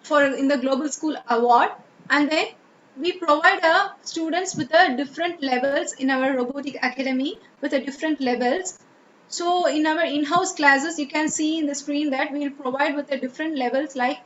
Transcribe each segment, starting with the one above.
for in the Global School Award. And then we provide students with different levels in our robotic academy with different levels. So in our in-house classes, you can see in the screen that we will provide with the different levels like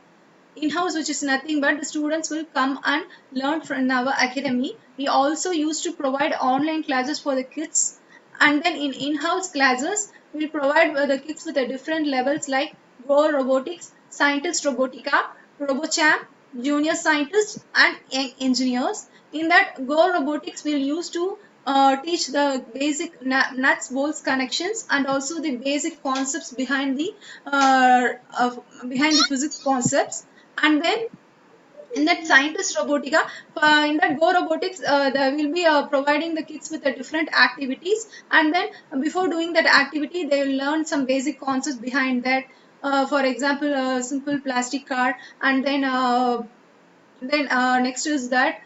in-house, which is nothing but the students will come and learn from our academy. We also used to provide online classes for the kids, and then in in-house classes we provide the kids with the different levels like Go Robotics, Scientist Robotica, RoboChamp, Junior Scientist, and Young Engineers. In that Go Robotics, we'll use to teach the basic nuts bolts connections and also the basic concepts behind the physics concepts. And then in that Scientist Robotica, in that Go Robotics, they will be providing the kids with different activities, and then before doing that activity they will learn some basic concepts behind that. For example, a simple plastic car, and then next is that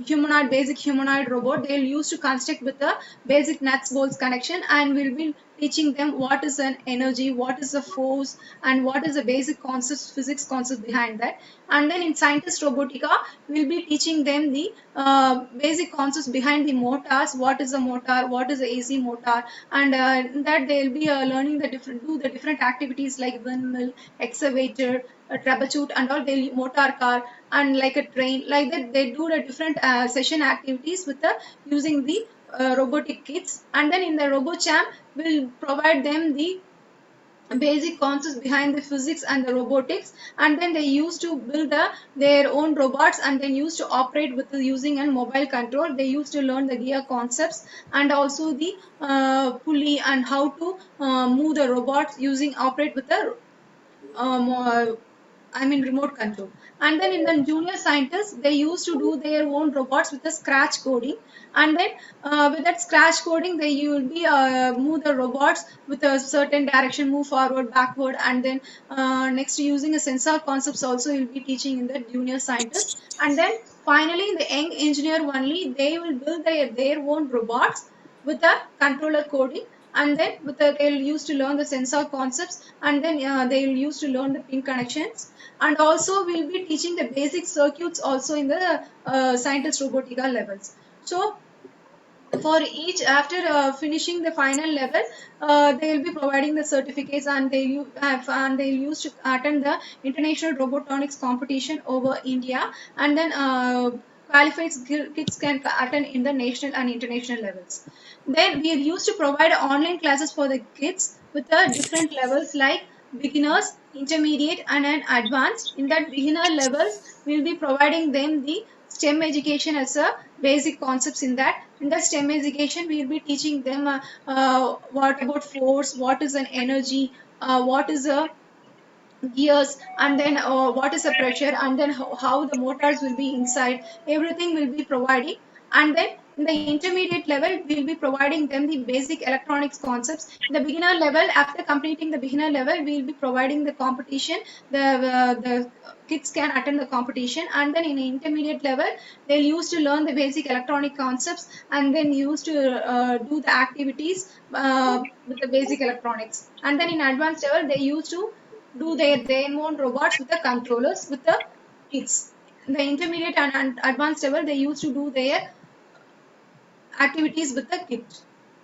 humanoid, basic humanoid robot they'll use to construct with the basic nuts bolts connection, and we'll be teaching them what is an energy, what is a force, and what is the basic concepts, physics concepts behind that. And then in Scientist Robotica, we'll be teaching them the basic concepts behind the motors, what is a motor, what is a AC motor, and that they'll be learning the different activities like windmill, excavator, a troubleshoot, and all. They'll motor car and like a train, like that they do the different session activities with the using the robotic kits. And then in the RoboChamp, we'll provide them the basic concepts behind the physics and the robotics, and then they used to build their own robots and then used to operate with using a mobile control. They used to learn the gear concepts and also the pulley and how to move the robots using operate with the remote control. And then in the junior scientists, they used to do their own robots with the scratch coding. And then with that scratch coding, they will be move the robots with a certain direction, move forward, backward, and then next using a sensor concepts also will be teaching in the junior scientists. And then finally, in the young engineer only, they will build their own robots with a controller coding, and then they'll use to learn the sensor concepts, and then they'll use to learn the pin connections, and also we'll be teaching the basic circuits also in the Scientist Robotica levels. So for each, after finishing the final level, they will be providing the certificates, and they'll use to attend the international robotronics competition over India, and then qualified kids can attend in the national and international levels. Then we used to provide online classes for the kids with the different levels like beginners, intermediate, and an advanced. In that beginner levels, we'll be providing them the STEM education as a basic concepts in that. In the STEM education, we'll be teaching them what about force, what is an energy, what is a gears, and then what is the pressure, and then how the motors will be inside, everything will be providing. And then in the intermediate level, we'll be providing them the basic electronics concepts. In the beginner level, after completing the beginner level, we'll be providing the competition, the kids can attend the competition. And then in the intermediate level, they'll use to learn the basic electronic concepts, and then use to do the activities with the basic electronics. And then in advanced level, they used to do their own robots with the controllers with the kits. In the intermediate and advanced level, they used to do their activities with the kit.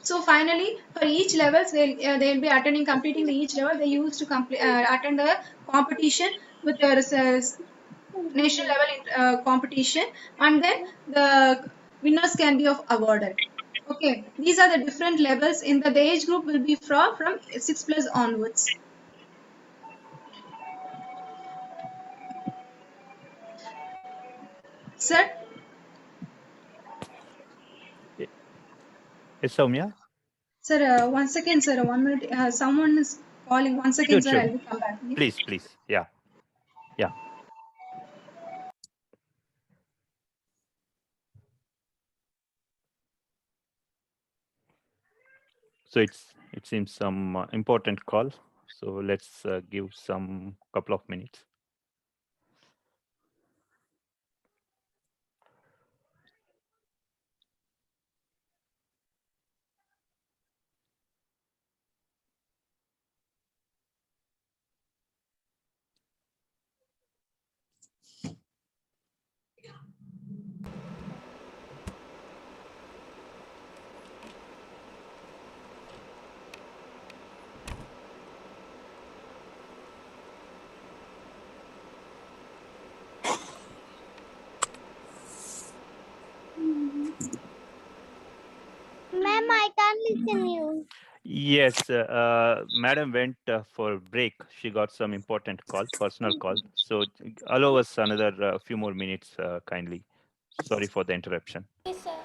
So finally, for each levels, they'll be attending, completing the each level. They used to attend the competition with the national level competition, and then the winners can be of awarded. Okay, these are the different levels. In the age group will be from 6+ onwards. Sir. Yes, Soumya? Sir, 1 second, sir. 1 minute. Someone is calling. 1 second, Sure, sir. sure. I'll be come back. Yeah? Please, please. Yeah, yeah. So it seems some important call. So let's give some couple of minutes. Yes, madam went for break. She got some important call, personal call. So allow us another few more minutes, kindly. Sorry for the interruption. Yes, sir.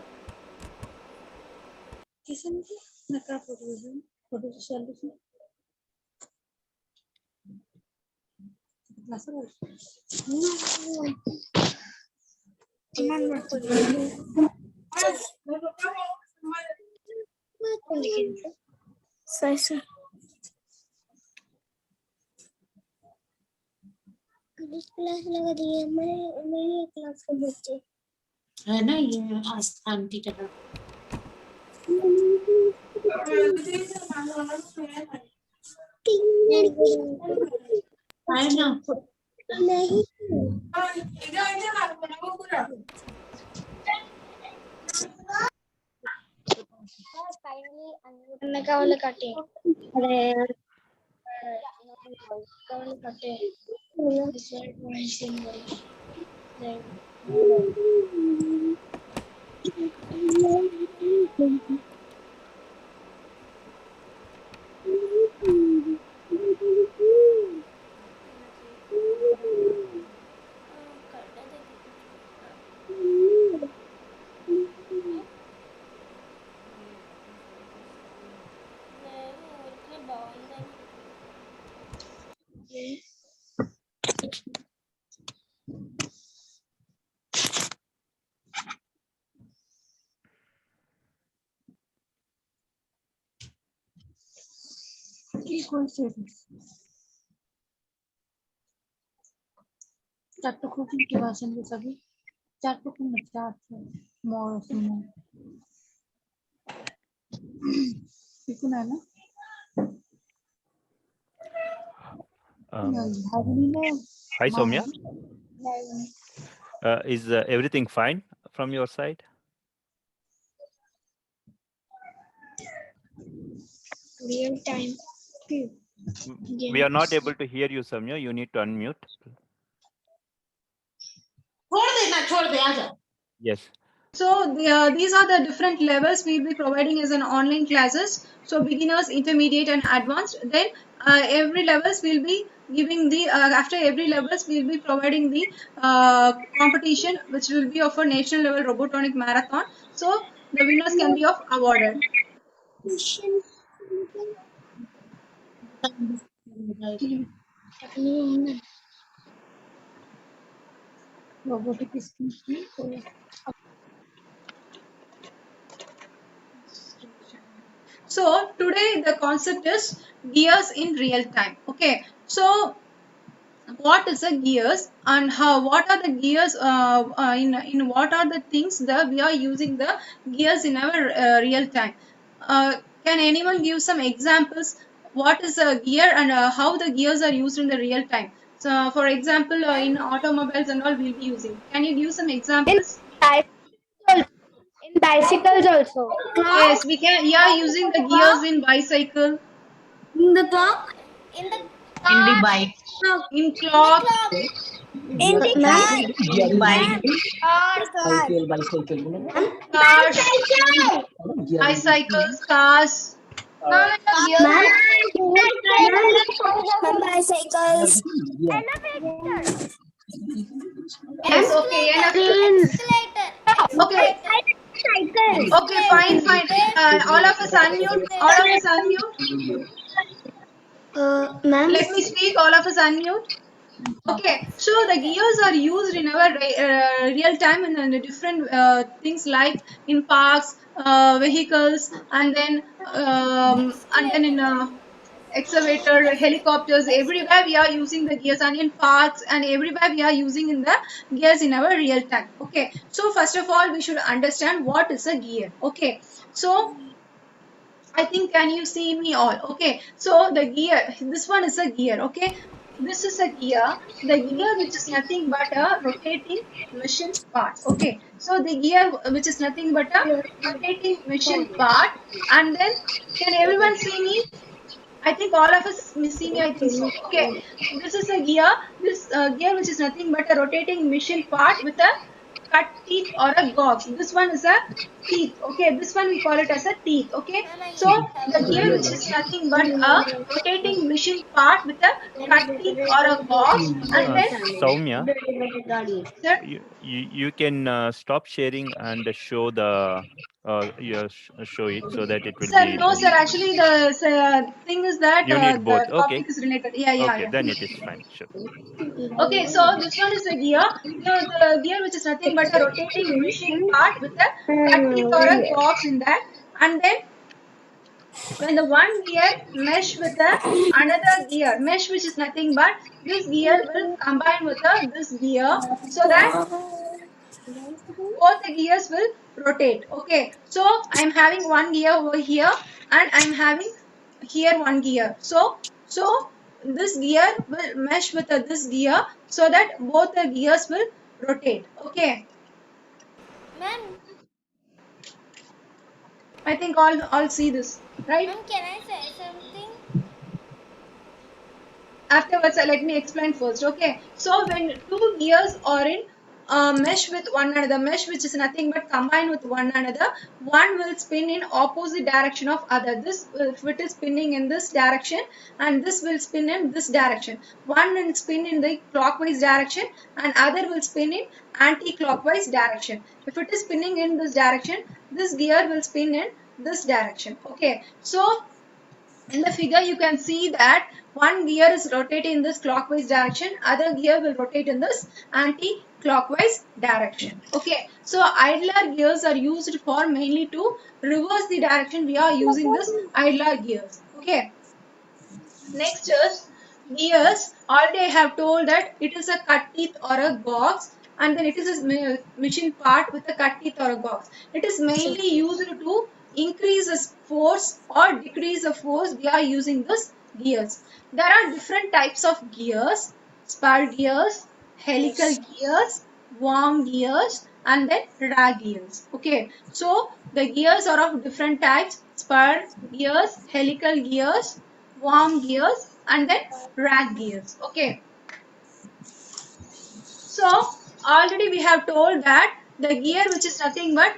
Sir class लगा दिए मेरी class के बच्चे है ना ये aunty का है ना नहीं Kindly unmute. मैं का वाला काटे अरे का वाला काटे this is my symbol Hi, Soumya. Is everything fine from your side? real time We are not able to hear you, Soumya. You need to unmute. छोड़ दे आजा Yes. So these are the different levels we'll be providing as an online classes. So beginners, intermediate, and advanced. Then every levels will be giving the after every levels we'll be providing the competition, which will be of a national level robotonic marathon. So the winners can be of awarded. So today the concept is gears in real time. Okay, so what is the gears and how? What are the gears? In what are the things that we are using the gears in our real time? Can anyone give some examples? What is a gear and how the gears are used in the real time? So, for example, in automobiles and all, we'll be using. Can you give some examples? In bicycles also. Yes, we can. Yeah, using the gears in bicycle, in the clock In the In the bike. in clock, in the car. Bike. Car. cars, bicycles, cars. Bicycles. Yes, okay, enough. Okay. Okay, fine. All of us unmute. ma'am Let me speak. All of us unmute. Okay, so the gears are used in our real time in the different things like in parks, vehicles, and then in excavator, helicopters. Everywhere we are using the gears, and in parks and everywhere we are using in the gears in our real time. Okay, so first of all, we should understand what is a gear. Okay, so I think can you see me all? Okay, so the gear, this one is a gear. Okay, this is a gear. The gear which is nothing but a rotating machine part. Okay, so the gear which is nothing but a rotating machine part. And then can everyone see me? I think all of us see me. I think so. Okay, this is a gear. This gear which is nothing but a rotating machine part with a cut teeth or a gauge. This one is a teeth. Okay, this one we call it as a teeth. Okay, so the gear which is nothing but a rotating machine part with a cut teeth or a gauge, and then Soumya, sir, you can stop sharing and show the show it so that it will sir, be no, sir. Actually, the thing is that you need both. the Okay, topic is related. Yeah, yeah, okay, yeah. then it is fine. Sure. Okay, so this one is the gear. The gear which is nothing but a rotating machine part with a cut teeth or a gauge in that, and then when the one gear mesh with the another gear, mesh which is nothing but this gear will combine with this gear, so that both the gears will rotate. Okay, so I'm having one gear over here and I'm having here one gear. So this gear will mesh with this gear so that both the gears will rotate. Okay, Ma'am, I think all see this, right? ma'am, can I say something? Afterwards, let me explain first. Okay, so when two gears are in mesh with one another, mesh which is nothing but combine with one another, one will spin in opposite direction of other. This if it is spinning in this direction and this will spin in this direction. One will spin in the clockwise direction and other will spin in anti-clockwise direction. If it is spinning in this direction, this gear will spin in this direction. Okay, so in the figure you can see that one gear is rotating in this clockwise direction, other gear will rotate in this anti-clockwise direction. Okay, so idler gears are used for mainly to reverse the direction. We are using this idler gears. Okay, next is gears. Already I have told that it is a cut teeth or a gauge, and then it is a machine part with a cut teeth or a gauge. It is mainly used to increase the force or decrease the force. We are using this gears. There are different types of gears: spur gears, helical gears, worm gears, and then rag gears. Okay, so the gears are of different types: spur gears, helical gears, worm gears, and then rag gears. Okay, so already we have told that the gear which is nothing but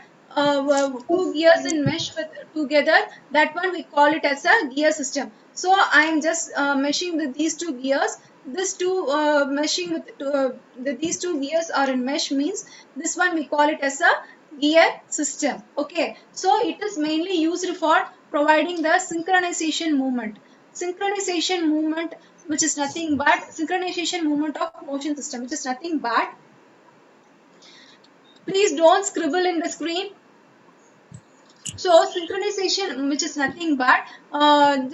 two gears in mesh with together, that one we call it as a gear system. So I am just meshing these two gears. This two meshing with these two gears are in mesh means this one we call it as a gear system. Okay, so it is mainly used for providing the synchronization movement. Synchronization movement which is nothing but synchronization movement of motion system, which is nothing but, please don't scribble in the screen. So synchronization which is nothing but when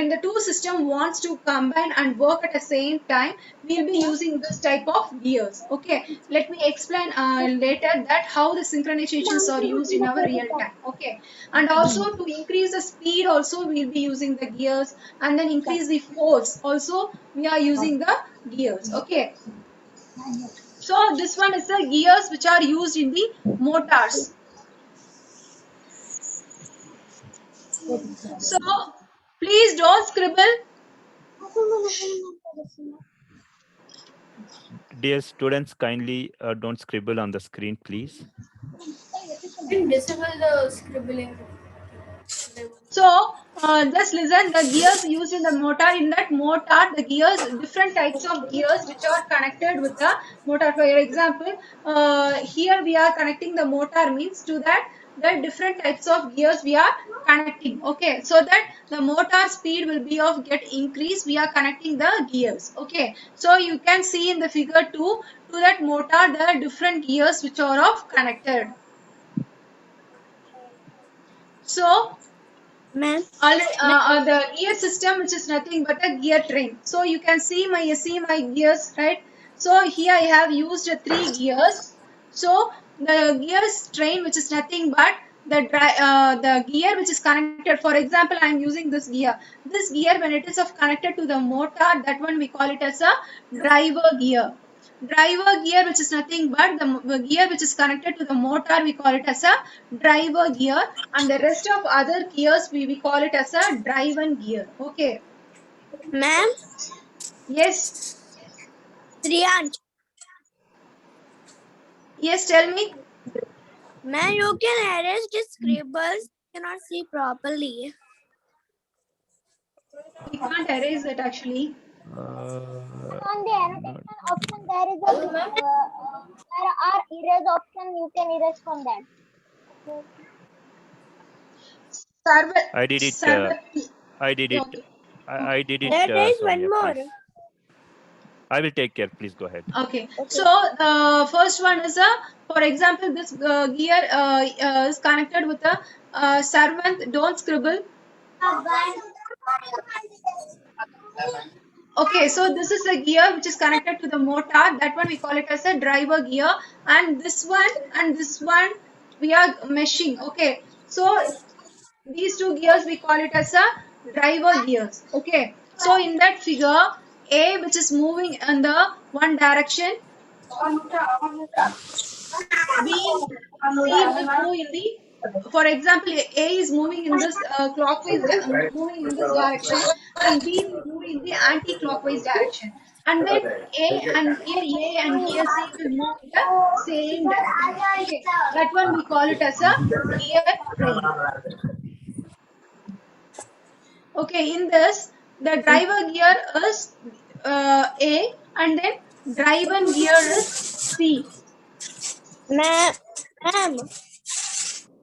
the two system wants to combine and work at the same time, we'll be using this type of gears. Okay, let me explain later that how the synchronizations are used in our real time. Okay, and also to increase the speed also we'll be using the gears, and then increase the force also we are using the gears. Okay, so this one is the gears which are used in the motors. So please don't scribble. Dear students, kindly don't scribble on the screen, please. Disable the scribbling. So just listen, the gears used in the motor, in that motor the gears, different types of gears which are connected with the motor. For example, here we are connecting the motor means to that the different types of gears we are connecting. Okay, so that the motor speed will be of get increase, we are connecting the gears. Okay, so you can see in the figure 2 to that motor the different gears which are of connected. So Ma'am, the gear system which is nothing but a gear train. So you can see my gears, right? So here I have used 3 gears. So the gears train which is nothing but the gear which is connected. For example, I am using this gear. This gear, when it is connected to the motor, that one we call it as a driver gear. Driver gear which is nothing but the gear which is connected to the motor, we call it as a driver gear, and the rest of other gears we call it as a driven gear. Okay, ma'am, yes, Trianj. Yes, tell me. Ma'am, you can erase the scribbles. Cannot see properly. We can't erase it actually. On the annotation option, there is a there are erase option. You can erase from that. Server. I did it. Server. I did it. Okay. I did it. There is Sonia, one more. please. I will take care. Please go ahead. Okay. So the first one is for example, this gear is connected with a servant. Don't scribble. Okay, so this is a gear which is connected to the motor. That one we call it as a driver gear, and this one we are meshing. Okay, so these two gears we call it as a driver gears. Okay, so in that figure, A, which is moving in the one direction, B, C will move in the, for example, A is moving in this clockwise, moving in this direction, and B will move in the anti-clockwise direction. And then gear A and gear C will move in the same direction. Okay, that one we call it as a gear train. Okay, in this, the driver gear is A, and then driven gear is C. Ma'am.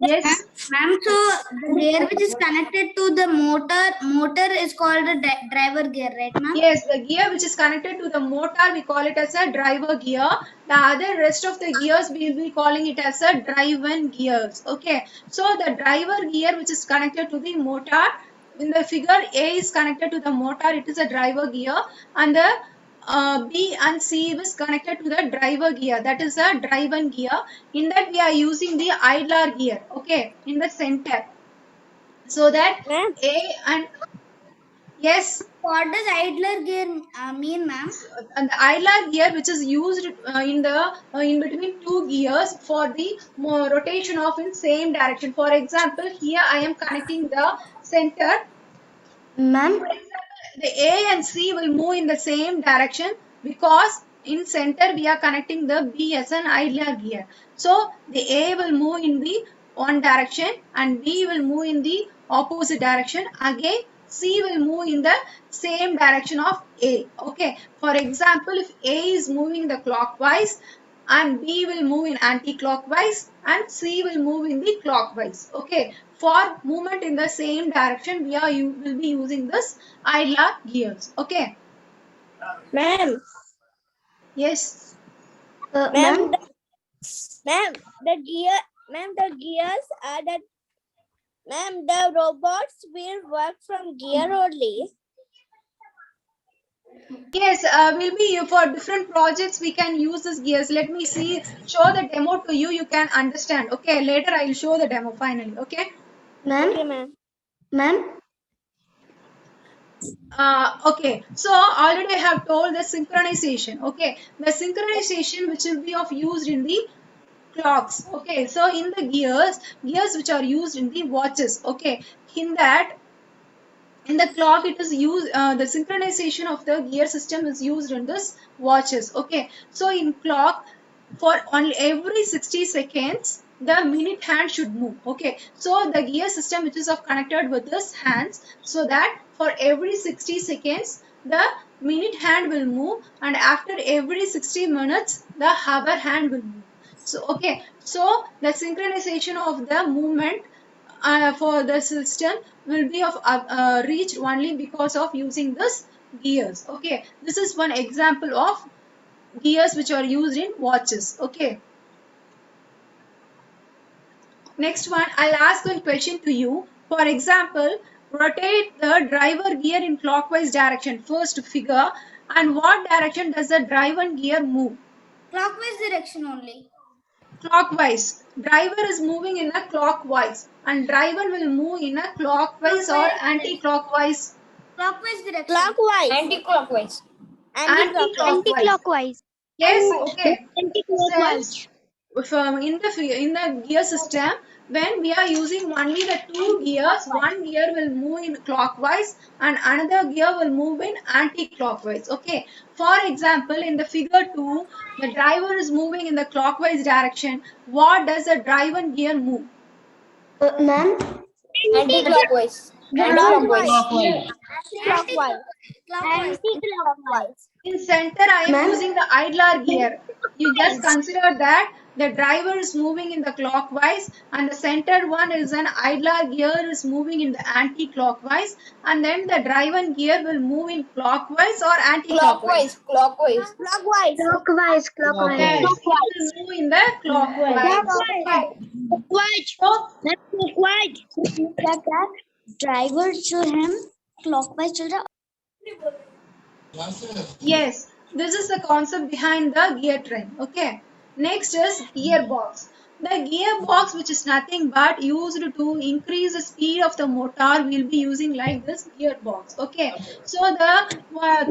Yes. Ma'am, so the gear which is connected to the motor is called a driver gear, right, ma'am? Yes, the gear which is connected to the motor, we call it as a driver gear. The other rest of the gears, we will be calling it as a driven gears. Okay, so the driver gear which is connected to the motor, in the figure A is connected to the motor, it is a driver gear, and the B and C is connected to the driver gear, that is a driven gear. In that we are using the idler gear, okay, in the center. So that Ma'am. A and, yes. What does idler gear mean, ma'am? And the idler gear which is used in the in between two gears for the rotation of in same direction. For example, here I am connecting the center. Ma'am? For example, the A and C will move in the same direction because in center we are connecting the B as an idler gear. So the A will move in the one direction and B will move in the opposite direction. Again, C will move in the same direction of A. Okay. For example, if A is moving the clockwise and B will move in anti-clockwise and C will move in the clockwise. Okay. For movement in the same direction, will be using this idler gears. Okay. Ma'am. Yes. Ma'am. The gears are that. Ma'am, the robots will work from gear only. Yes, will be for different projects we can use this gears. Let me see, show the demo to you. You can understand. Okay, later I will show the demo finally. Okay. Ma'am? Okay, ma'am. Ma'am? Okay, so already I have told the synchronization. Okay, the synchronization which will be of used in the clocks. Okay, so in the gears which are used in the watches. Okay, in the clock it is used, the synchronization of the gear system is used in this watches. Okay, so in clock, for only every 60 seconds the minute hand should move. Okay, so the gear system which is of connected with this hands, so that for every 60 seconds the minute hand will move, and after every 60 minutes the hour hand will move. So okay, so the synchronization of the movement for the system will be of reached only because of using this gears. Okay, this is one example of gears which are used in watches. Okay, next one, I'll ask one question to you. For example, rotate the driver gear in clockwise direction, first figure, and what direction does the driven gear move? Clockwise direction only. Clockwise. Driver is moving in a clockwise and driver will move in a clockwise or anti-clockwise. Clockwise direction. Clockwise. Anti-clockwise. Anti-clockwise. Yes, okay. Anti-clockwise. if, in the gear system, when we are using only the two gears, one gear will move in clockwise and another gear will move in anti-clockwise. Okay. For example, in the figure 2, the driver is moving in the clockwise direction. What does the driven gear move? Ma'am, Anti-clockwise. Clockwise. Clockwise. Clockwise. Anti-clockwise. In center, I am Ma'am? using the idler gear. You just consider that the driver is moving in the clockwise and the centered one is an idler gear is moving in the anti-clockwise, and then the driven gear will move in clockwise or anti-clockwise. Clockwise. Clockwise. Clockwise, Yes, clockwise. it will move in the clockwise. Okay. So Clockwise. That driver should him clockwise children. yes, this is the concept behind the gear train. Okay. Next is gearbox. The gearbox, which is nothing but used to increase the speed of the motor, will be using like this gearbox. Okay. So the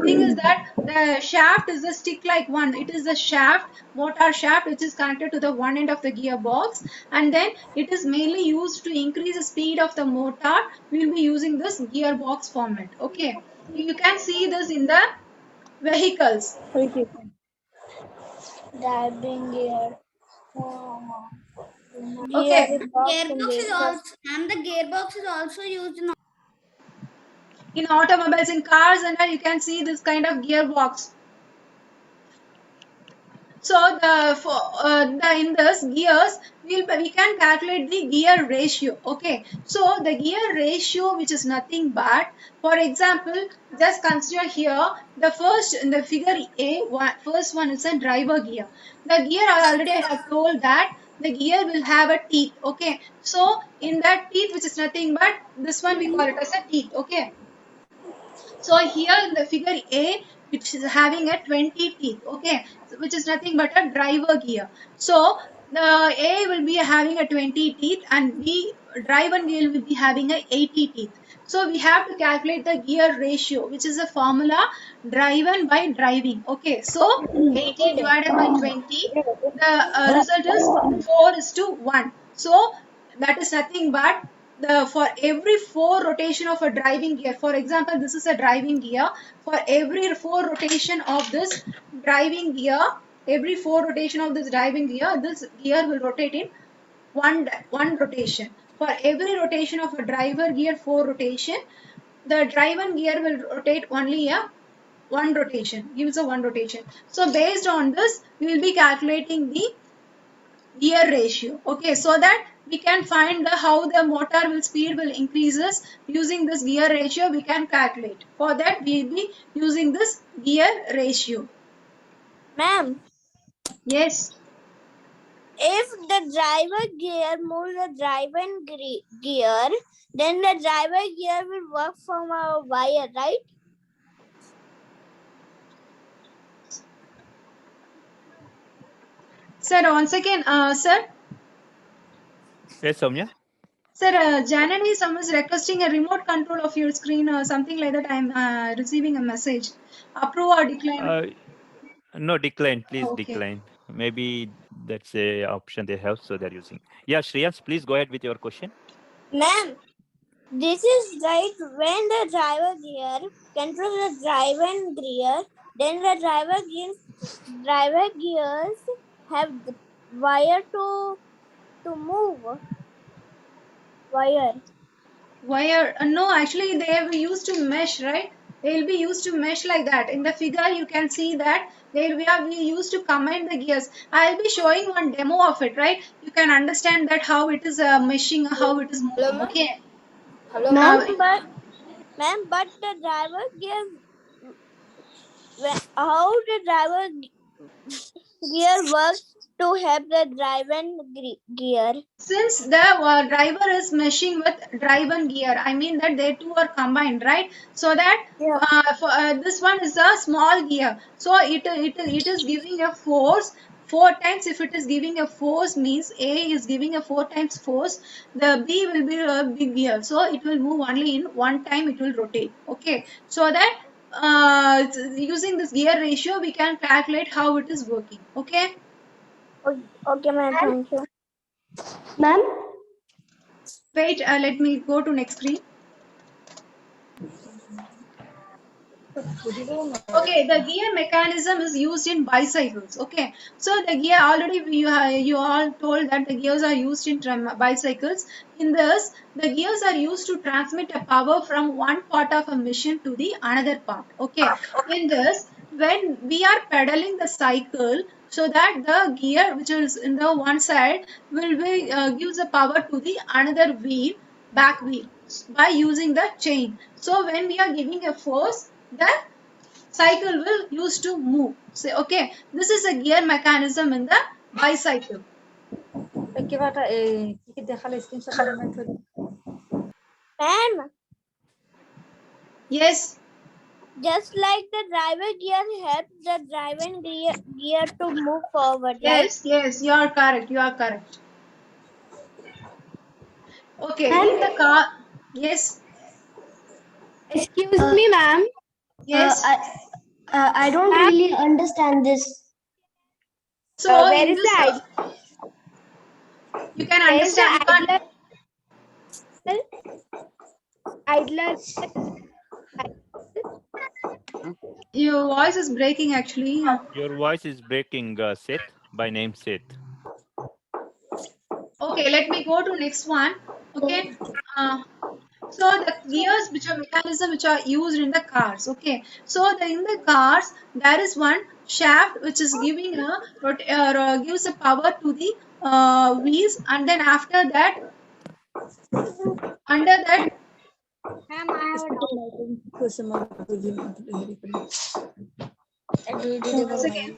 thing is that the shaft is a stick-like one. It is the shaft, motor shaft, which is connected to the one end of the gearbox, and then it is mainly used to increase the speed of the motor. We will be using this gearbox format. Okay. You can see this in the vehicles. Driving gear. Okay. Gearbox is also and the gearbox is also used in In automobiles, in cars, and all, you can see this kind of gearbox. So in this gears, we can calculate the gear ratio. Okay. So the gear ratio, which is nothing but, for example, just consider here the first in the figure A, first one is a driver gear. The gear I already have told that the gear will have a teeth. Okay. So in that teeth, which is nothing but this one, we call it as a teeth. Okay. So here in the figure A, which is having a 20 teeth, okay, which is nothing but a driver gear. So the A will be having a 20 teeth and B driver gear will be having a 80 teeth. So we have to calculate the gear ratio, which is a formula driven by driving. Okay, so 80 divided by 20, the result is 4:1. So that is nothing but for every 4 rotation of a driving gear, for example, this is a driving gear. For every 4 rotation of this driving gear, every 4 rotation of this driving gear, this gear will rotate in one rotation. For every rotation of a driver gear, 4 rotation, the driven gear will rotate only a one rotation, gives a one rotation. So based on this, we will be calculating the gear ratio. Okay, so that we can find how the motor will speed will increases. Using this gear ratio, we can calculate. For that, we will be using this gear ratio. Ma'am, Yes. if the driver gear moves the driven gear, then the driver gear will work from a wire, right? Sir, once again, sir. Yes, Soumya. Sir, Janani, someone is requesting a remote control of your screen or something like that. I'm receiving a message. Approve or decline? No, decline. Please Okay. decline. Maybe that's a option they have, so they're using. Yeah, Shreyas, please go ahead with your question. Ma'am, this is right when the driver gear controls the driven gear, then the driver gears have the wire to move. Wire. Wire? No, actually they will used to mesh, right? They will be used to mesh like that. In the figure, you can see that they will be used to combine the gears. I'll be showing one demo of it, right? You can understand that how it is meshing, how it is moving. Okay. Hello, Ma'am, but the driver gear, how the driver gear works to help the driven gear? Since the driver is meshing with driven gear, I mean that they two are combined, right? So that this one is a small gear, so it is giving a force 4 times. If it is giving a force, means A is giving a 4 times force, the B will be a big gear, so it will move only in one time, it will rotate. Okay, so that using this gear ratio, we can calculate how it is working. Okay. Okay, ma'am. Thank you. Ma'am? Wait, let me go to next screen. Okay, the gear mechanism is used in bicycles. Okay, so the gear already you all told that the gears are used in bicycles. In this, the gears are used to transmit a power from one part of a machine to the another part. Okay, in this, when we are pedaling the cycle, so that the gear which is in the one side will be gives a power to the another wheel, back wheel, by using the chain. So when we are giving a force, the cycle will use to move. Say, okay, this is a gear mechanism in the bicycle. Ma'am, Yes, just like the driver gear helps the driving gear to move forward, right? yes, you are correct. You are correct. Okay, Ma'am? in the car, yes, Excuse me, ma'am. yes. I don't really understand this. So Where in is this, the you can where is the understand. You can't. idler? Your voice is breaking actually. Your voice is breaking, Seth, by name Seth. Okay, let me go to next one. Okay. So the gears which are mechanism which are used in the cars. Okay, so in the cars there is one shaft which is giving gives a power to the wheels, and then after that, under that, Ma'am, I have a doubt. once again.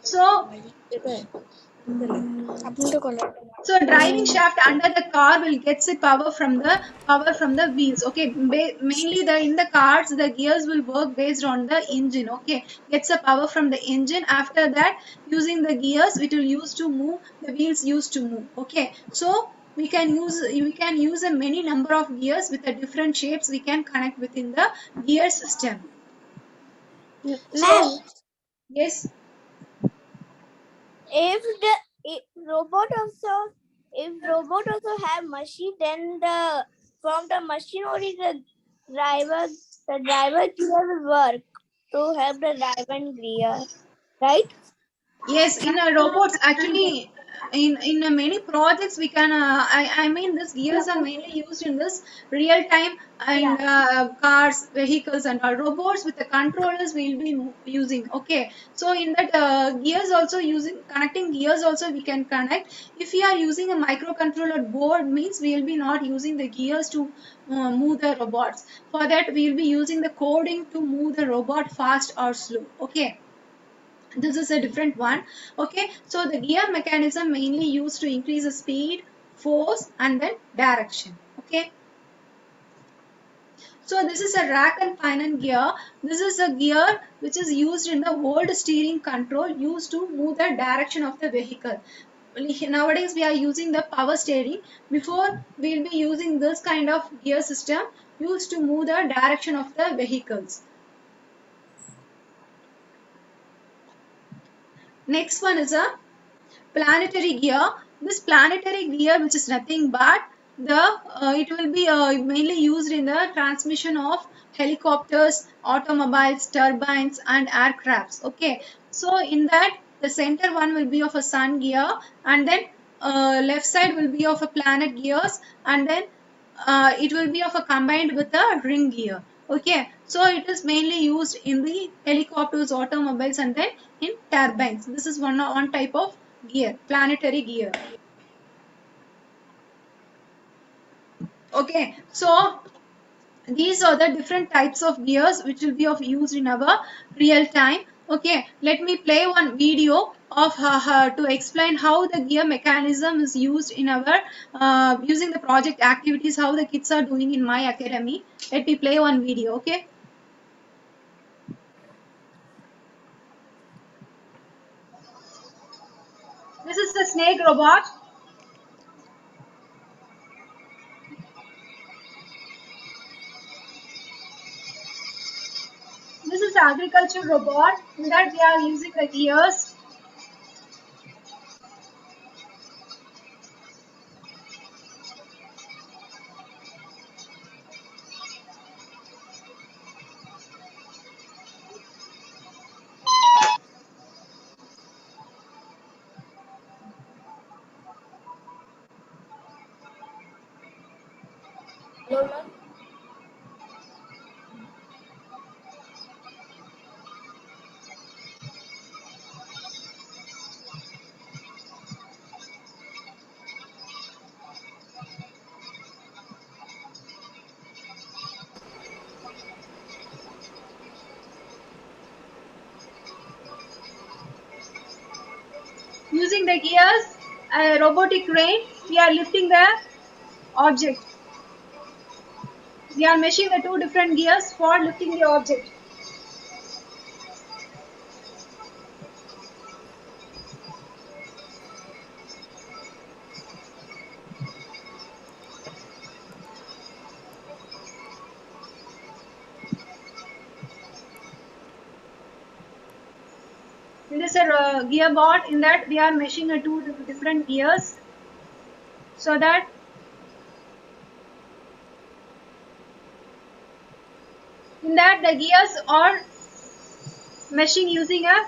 So So driving shaft under the car will get the power from the wheels. Okay, mainly the in the cars the gears will work based on the engine. Okay, gets the power from the engine. After that, using the gears, it will use to move the wheels used to move. Okay, so we can use a many number of gears with the different shapes we can connect within the gear system. So Ma'am, yes, if the robot also have machine, then from the machine only the driver gear will work to help the driver gear, right? yes, in robots actually, in many projects we can. I mean, these gears are mainly used in this real time and cars, vehicles, and all robots with the controllers we'll be using. Okay, so in that gears also using connecting gears also we can connect. If we are using a microcontroller board, means we will be not using the gears to move the robots. For that we will be using the coding to move the robot fast or slow. Okay, this is a different one. Okay, so the gear mechanism mainly used to increase the speed, force, and then direction. Okay, so this is a rack and pinion gear. This is a gear which is used in the old steering control used to move the direction of the vehicle. Nowadays we are using the power steering. Before we will be using this kind of gear system used to move the direction of the vehicles. Next one is a planetary gear. This planetary gear, which is nothing but it will be mainly used in the transmission of helicopters, automobiles, turbines, and aircrafts. Okay, so in that the center one will be of a sun gear, and then left side will be of a planet gears, and then it will be of a combined with a ring gear. Okay, so it is mainly used in the helicopters, automobiles, and then in turbines. This is one type of gear, planetary gear. Okay, so these are the different types of gears which will be of use in our real time. Okay, let me play one video of to explain how the gear mechanism is used in our using the project activities, how the kids are doing in my academy. Let me play one video. Okay, this is the snake robot. This is the agriculture robot. In that we are using the gears. Using the gears, a robotic crane, we are lifting the object. We are meshing the two different gears for lifting the object. In this gear board, in that we are meshing the two different gears so that in that the gears are meshing using a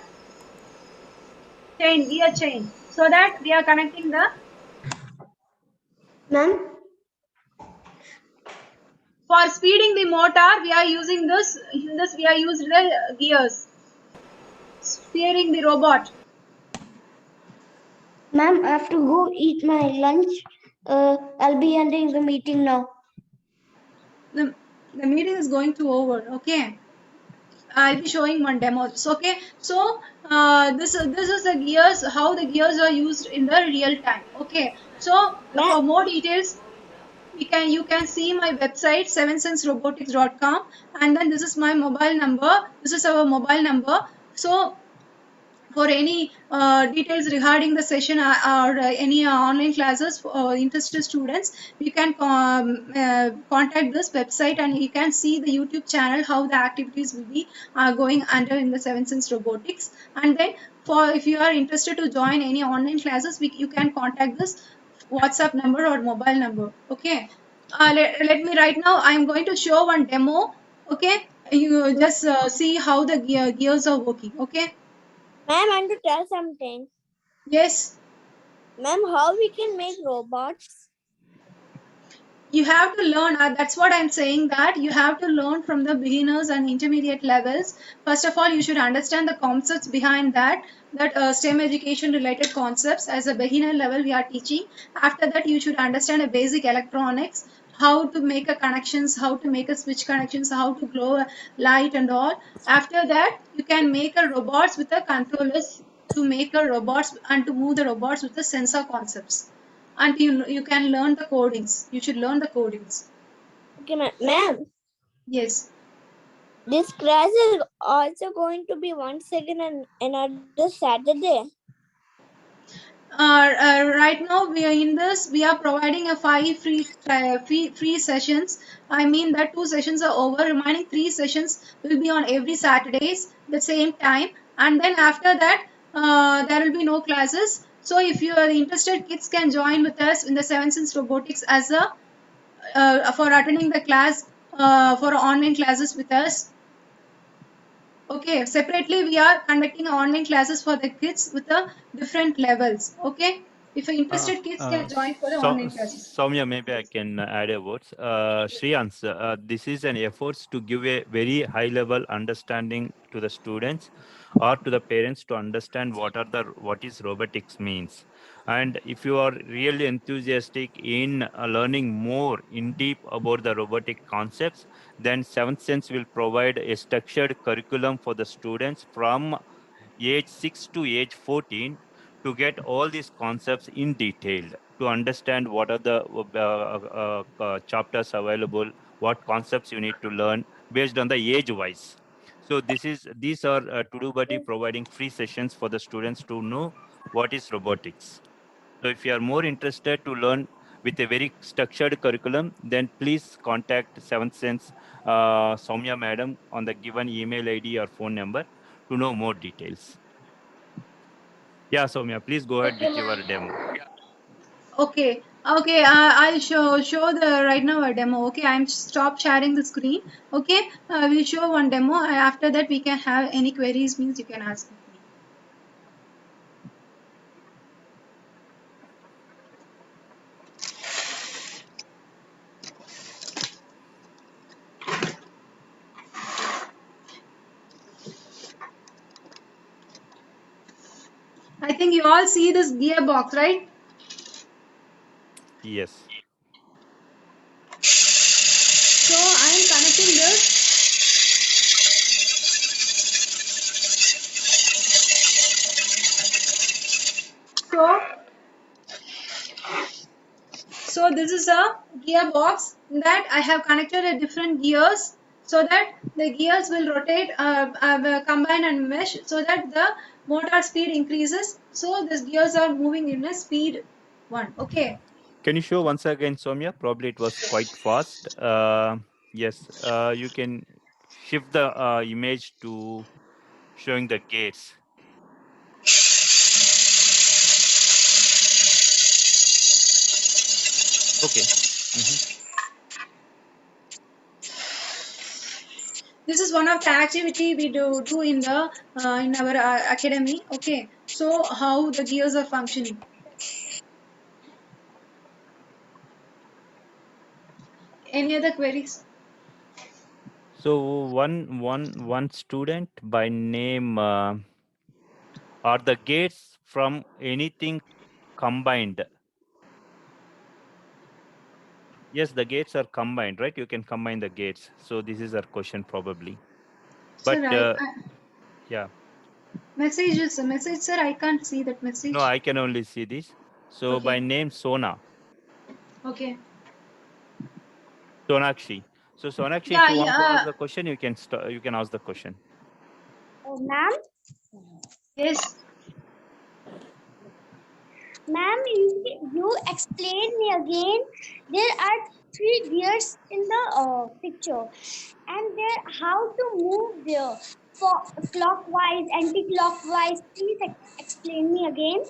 chain, gear chain, so that we are connecting the. Ma'am, For speeding the motor, we are using this. In this, we are using the gears, steering the robot. ma'am, I have to go eat my lunch. I'll be ending the meeting now. The meeting is going to over. Okay. I'll be showing one demos. Okay, so this is the gears, how the gears are used in the real time. Okay, so for more details, you can see my website 7senserobotics.com, and then this is my mobile number. This is our mobile number. So for any details regarding the session or any online classes for interested students, you can contact this website, and you can see the YouTube channel how the activities will be going under in the 7sense robotics. And then for if you are interested to join any online classes, you can contact this WhatsApp number or mobile number. Okay, let me right now, I'm going to show one demo. Okay, you just see how the gears are working. Okay. Ma'am, I want to tell something. Yes. Ma'am, how we can make robots? You have to learn. That's what I'm saying, that you have to learn from the beginners and intermediate levels. First of all, you should understand the concepts behind that STEM education related concepts. As a beginner level, we are teaching. After that, you should understand a basic electronics, how to make a connections, how to make a switch connections, how to glow a light and all. After that, you can make a robots with a controllers, to make a robots and to move the robots with the sensor concepts. And you can learn the codings. You should learn the codings. Okay, ma'am. Yes. This class is also going to be once again on another Saturday. Right now we are in this. We are providing a 5 free sessions. I mean that 2 sessions are over. Remaining 3 sessions will be on every Saturdays the same time. And then after that, there will be no classes. So if you are interested, kids can join with us in the 7sense robotics as a for attending the class for online classes with us. Okay, separately we are conducting online classes for the kids with the different levels. Okay, if you're interested, kids can join for the online classes. Soumya, maybe I can add a words. Shriyans, this is an effort to give a very high level understanding to the students or to the parents to understand what is robotics means. And if you are really enthusiastic in learning more in deep about the robotic concepts, then Seventh Sense will provide a structured curriculum for the students from age 6 to age 14 to get all these concepts in detail, to understand what are the chapters available, what concepts you need to learn based on the age wise. So these are ToDoBuddy providing free sessions for the students to know what is robotics. So if you are more interested to learn with a very structured curriculum, then please contact Seventh Sense Soumya Madam on the given email ID or phone number to know more details. Yeah, Soumya, please go ahead with your demo. Okay, okay. I'll show the right now a demo. Okay, I'm stop sharing the screen. Okay, we'll show one demo. After that, we can have any queries. Means you can ask me. I think you all see this gearbox, right? Yes. So I am connecting this. So this is a gearbox that I have connected at different gears so that the gears will rotate, combine and mesh so that the motor speed increases. So these gears are moving in a speed 1. Okay. Can you show once again, Soumya? Probably it was quite fast. Yes, you can shift the image to showing the gates. Okay. This is one of the activity we do in the in our academy. Okay. So how the gears are functioning. Any other queries? So one student by name are the gates from anything combined? Yes, the gates are combined, right? You can combine the gates. So this is our question probably. But Sir, yeah. message, sir. I can't see that message. No, I can only see this. So Okay. by name Sona. Okay. Sonakshi. So Sonakshi, Yeah, if you want to yeah. ask the question, you can ask the question. Ma'am, Yes. ma'am, you explain me again. There are 3 gears in the picture, and there how to move there for clockwise, anti-clockwise. Please explain me again.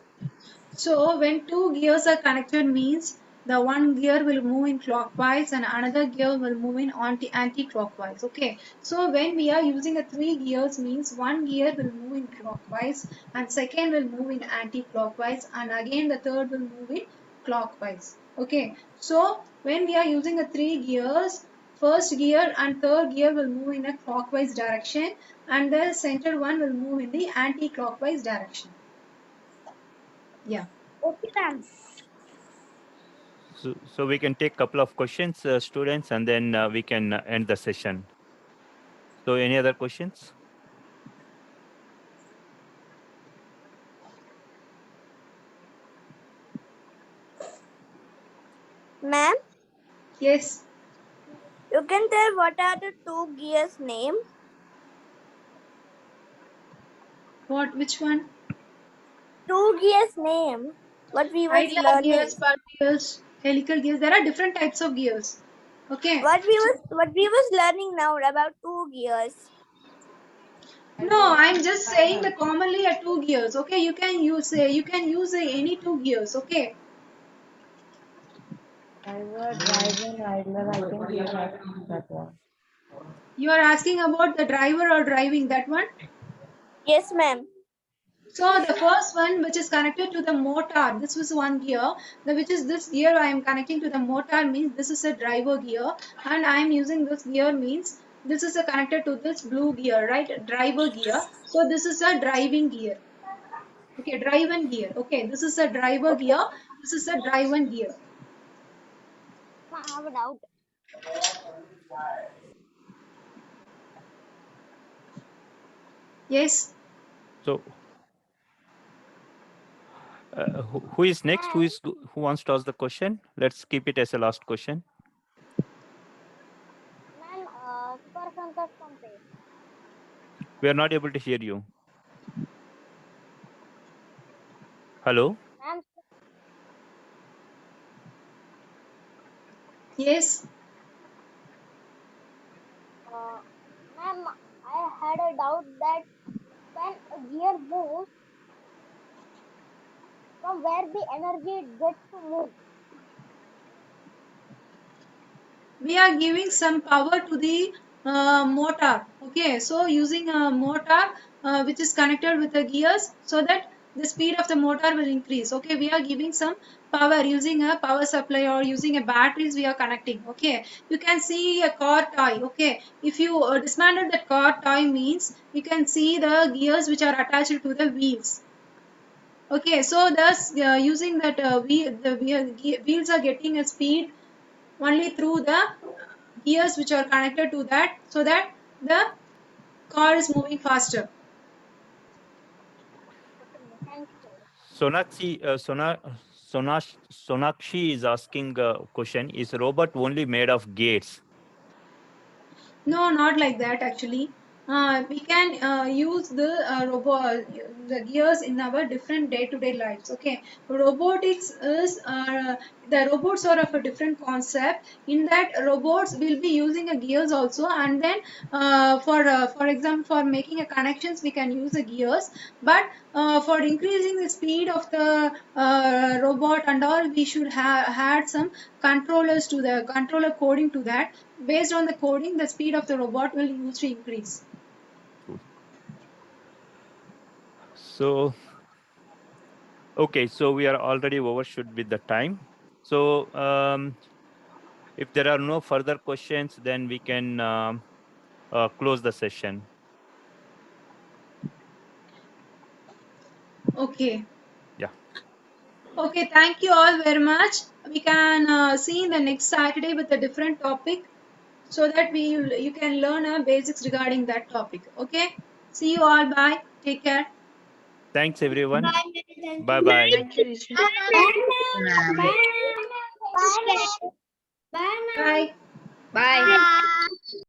So when two gears are connected means the one gear will move in clockwise and another gear will move in anti-clockwise. Okay. So when we are using a 3 gears means one gear will move in clockwise and second will move in anti-clockwise and again the third will move in clockwise. Okay. So when we are using a 3 gears, first gear and third gear will move in a clockwise direction and the center one will move in the anti-clockwise direction. Yeah. Okay, ma'am. So we can take a couple of questions, students, and then we can end the session. So any other questions? Ma'am, Yes. you can tell what are the 2 gears name? What? Which one? 2 gears name. What we was Ideal learning. gears, bulb gears, helical gears. There are different types of gears. Okay. What we was learning now about 2 gears. No, I'm just saying the commonly are 2 gears. Okay, you can use any 2 gears. Okay. You are asking about the driver or driving that one. Yes, ma'am. So the first one which is connected to the motor, this was one gear. Which is this gear I am connecting to the motor means this is a driver gear and I am using this gear means this is a connected to this blue gear, right? Driver gear. So this is a driving gear. Okay, driven gear. Okay, this is a driver gear. This is a driven gear. I have a doubt. Yes. So who is next? Who wants to ask the question? Let's keep it as a last question. Ma'am, person touch compare. We are not able to hear you. Hello? Ma'am, Yes. ma'am, I had a doubt that when a gear moves, from where the energy gets to move. We are giving some power to the motor. Okay, so using a motor which is connected with the gears so that the speed of the motor will increase. Okay, we are giving some power using a power supply or using a batteries we are connecting. Okay, you can see a car toy. Okay, if you dismantle that car toy means you can see the gears which are attached to the wheels. Okay, so thus using that wheels are getting a speed only through the gears which are connected to that, so that the car is moving faster. Thank you. Sonakshi is asking a question: is robot only made of gates? No, not like that actually. We can use the gears in our different day-to-day lives. Okay, robotics is the robots are of a different concept. In that, robots will be using a gears also, and then for example, for making a connections, we can use the gears. But for increasing the speed of the robot and all, we should have had some controllers to the controller coding to that. Based on the coding, the speed of the robot will use to increase. So, okay, so we are already overshoot with the time. So, if there are no further questions, then we can close the session. Okay. Yeah. Okay, thank you all very much. We can see in the next Saturday with a different topic so that you can learn basics regarding that topic. Okay. See you all. Bye. Take care. Thanks, everyone. Bye. Bye-bye. Thank you, Rishi. Bye, ma'am. Bye. Bye, ma'am. Bye. Bye.